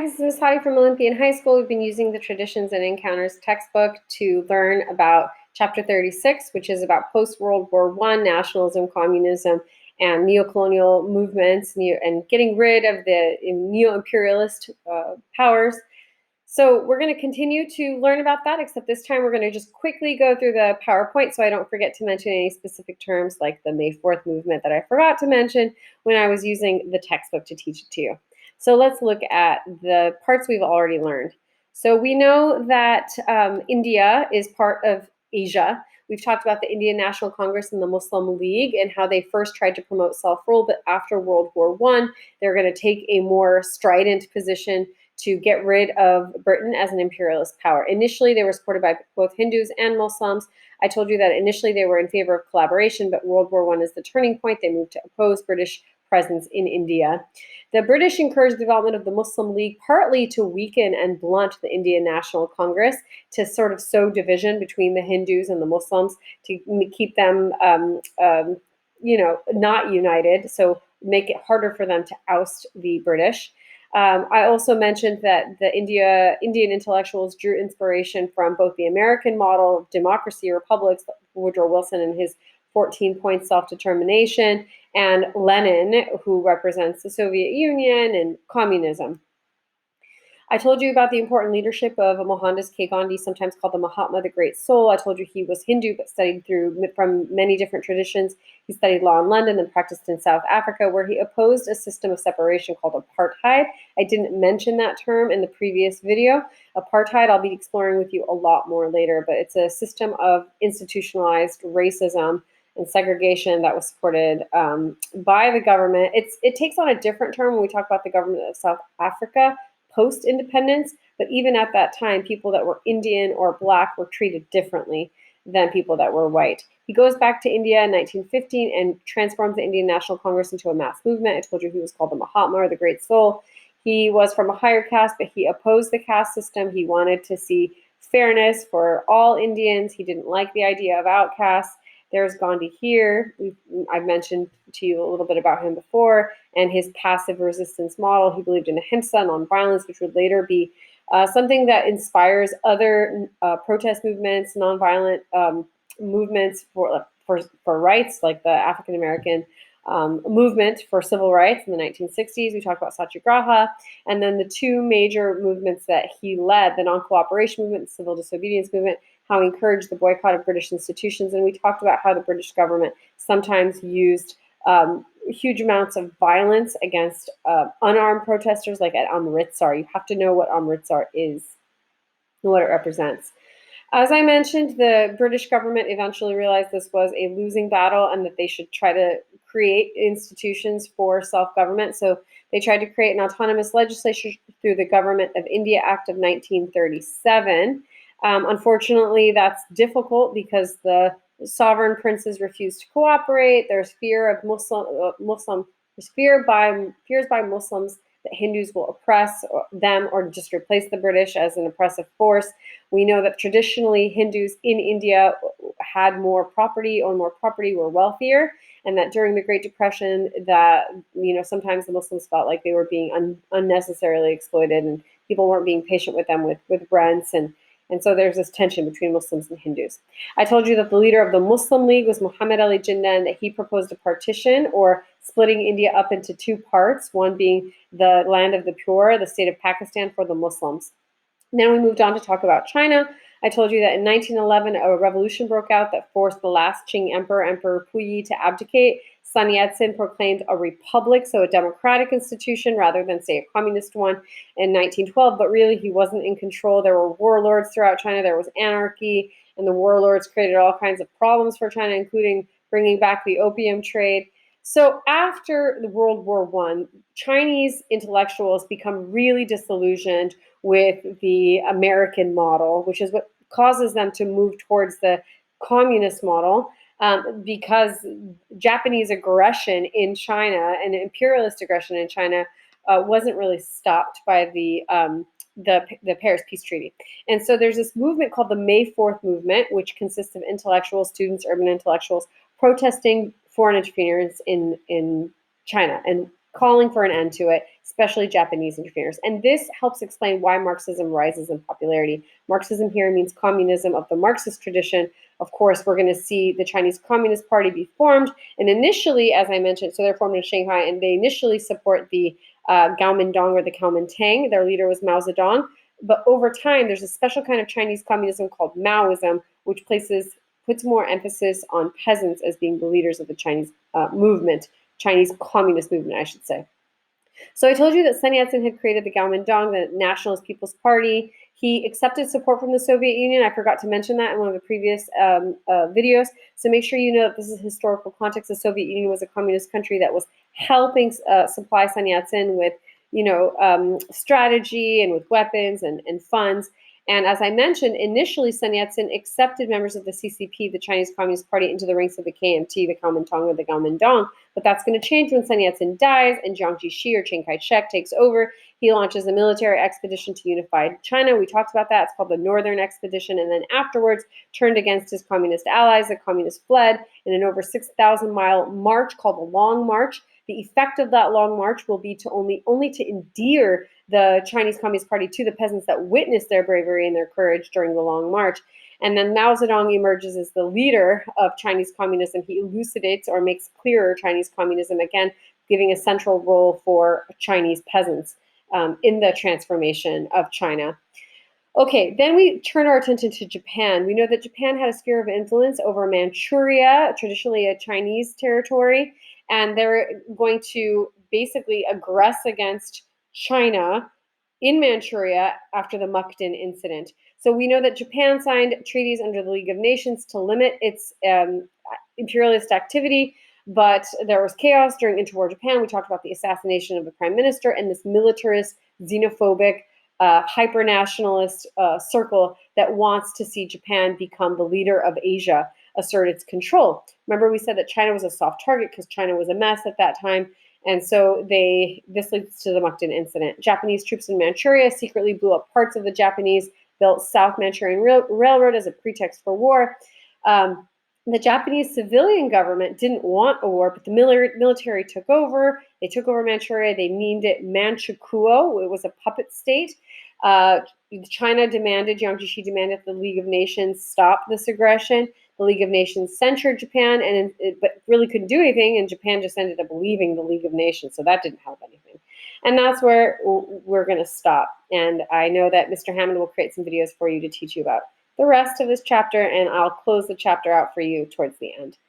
This is Ms. Hadi from Olympian High School. We've been using the Traditions and Encounters textbook to learn about Chapter 36, which is about post-World War I, nationalism, communism, and neocolonial movements, and getting rid of the neo-imperialist powers. So we're going to continue to learn about that, except this time we're going to just quickly go through the PowerPoint so I don't forget to mention any specific terms like the May 4th movement that I forgot to mention when I was using the textbook to teach it to you. So let's look at the parts we've already learned. So we know that India is part of Asia. We've talked about the Indian National Congress and the Muslim League and how they first tried to promote self-rule, but after World War I, they're going to take a more strident position to get rid of Britain as an imperialist power. Initially, they were supported by both Hindus and Muslims. I told you that initially they were in favor of collaboration, but World War I is the turning point. They moved to oppose British presence in India. The British encouraged the development of the Muslim League partly to weaken and blunt the Indian National Congress, to sort of sow division between the Hindus and the Muslims, to keep them not united, so make it harder for them to oust the British. I also mentioned that the Indian intellectuals drew inspiration from both the American model of democracy, republics, Woodrow Wilson and his 14-point self-determination, and Lenin, who represents the Soviet Union and communism. I told you about the important leadership of Mohandas K. Gandhi, sometimes called the Mahatma, the Great Soul. I told you he was Hindu, but studied from many different traditions. He studied law in London and practiced in South Africa, where he opposed a system of separation called apartheid. I didn't mention that term in the previous video. Apartheid, I'll be exploring with you a lot more later, but it's a system of institutionalized racism and segregation that was supported by the government. It takes on a different term when we talk about the government of South Africa post-independence, but even at that time, people that were Indian or Black were treated differently than people that were white. He goes back to India in 1915 and transforms the Indian National Congress into a mass movement. I told you he was called the Mahatma, or the Great Soul. He was from a higher caste, but he opposed the caste system. He wanted to see fairness for all Indians. He didn't like the idea of outcasts. There's Gandhi here. I've mentioned to you a little bit about him before, and his passive resistance model. He believed in ahimsa, nonviolence, which would later be something that inspires other protest movements, nonviolent movements for rights, like the African American movement for civil rights in the 1960s. We talked about Satyagraha, and then the two major movements that he led, the non-cooperation movement, the civil disobedience movement, how he encouraged the boycott of British institutions. And we talked about how the British government sometimes used huge amounts of violence against unarmed protesters, like at Amritsar. You have to know what Amritsar is and what it represents. As I mentioned, the British government eventually realized this was a losing battle and that they should try to create institutions for self-government. So they tried to create an autonomous legislature through the Government of India Act of 1937. Unfortunately, that's difficult because the sovereign princes refuse to cooperate. There's fear of fears by Muslims that Hindus will oppress them or just replace the British as an oppressive force. We know that traditionally Hindus in India had more property, owned more property, were wealthier, and that during the Great Depression, that sometimes the Muslims felt like they were being unnecessarily exploited, and people weren't being patient with them with rents, and so there's this tension between Muslims and Hindus. I told you that the leader of the Muslim League was Muhammad Ali Jinnah, and that he proposed a partition, or splitting India up into two parts, one being the land of the pure, the state of Pakistan, for the Muslims. Then we moved on to talk about China. I told you that in 1911, a revolution broke out that forced the last Qing emperor, Emperor Puyi, to abdicate. Sun Yatsen proclaimed a republic, so a democratic institution rather than, say, a communist one in 1912, but really he wasn't in control. There were warlords throughout China. There was anarchy, and the warlords created all kinds of problems for China, including bringing back the opium trade. So after the World War I, Chinese intellectuals become really disillusioned with the American model, which is what causes them to move towards the communist model. Because Japanese aggression in China and imperialist aggression in China wasn't really stopped by the Paris Peace Treaty. And so there's this movement called the May 4th movement, which consists of intellectuals, students, urban intellectuals, protesting foreign interference in China. And calling for an end to it, especially Japanese interference. And this helps explain why Marxism rises in popularity. Marxism here means communism of the Marxist tradition. Of course, we're going to see the Chinese Communist Party be formed. And initially, as I mentioned, so they're formed in Shanghai, and they initially support the Kuomintang or the Kuomintang. Their leader was Mao Zedong. But over time, there's a special kind of Chinese communism called Maoism, which puts more emphasis on peasants as being the leaders of the Chinese movement, Chinese communist movement, I should say. So I told you that Sun Yat-sen had created the Kuomintang, the Nationalist People's Party. He accepted support from the Soviet Union. I forgot to mention that in one of the previous videos. So make sure you know that this is historical context. The Soviet Union was a communist country that was helping supply Sun Yat-sen with, strategy and with weapons and funds. And as I mentioned, initially Sun Yat-sen accepted members of the CCP, the Chinese Communist Party, into the ranks of the KMT, the Kuomintang or the Kuomintang. But that's going to change when Sun Yat-sen dies and Jiang Jiechi or Chiang Kai-shek takes over. He launches a military expedition to unify China. We talked about that. It's called the Northern Expedition. And then afterwards turned against his communist allies. The communists fled in an over 6,000-mile march called the Long March. The effect of that long march will be to only to endear the Chinese Communist Party to the peasants that witnessed their bravery and their courage during the Long March. And then Mao Zedong emerges as the leader of Chinese communism. He elucidates or makes clearer Chinese communism, again, giving a central role for Chinese peasants in the transformation of China. Okay, then we turn our attention to Japan. We know that Japan had a sphere of influence over Manchuria, traditionally a Chinese territory, and they're going to basically aggress against China in Manchuria after the Mukden Incident. So we know that Japan signed treaties under the League of Nations to limit its imperialist activity, but there was chaos during interwar Japan. We talked about the assassination of the prime minister and this militarist, xenophobic, hyper-nationalist circle that wants to see Japan become the leader of Asia, assert its control. Remember, we said that China was a soft target because China was a mess at that time. And so this leads to the Mukden Incident. Japanese troops in Manchuria secretly blew up parts of the Japanese-built South Manchurian Railroad as a pretext for war. The Japanese civilian government didn't want a war, but the military took over. They took over Manchuria. They named it Manchukuo. It was a puppet state. China demanded, Jiang Jiechi demanded the League of Nations stop this aggression. The League of Nations censured Japan, but really couldn't do anything, and Japan just ended up leaving the League of Nations, so that didn't help anything. And that's where we're going to stop. And I know that Mr. Hammond will create some videos for you to teach you about the rest of this chapter, and I'll close the chapter out for you towards the end.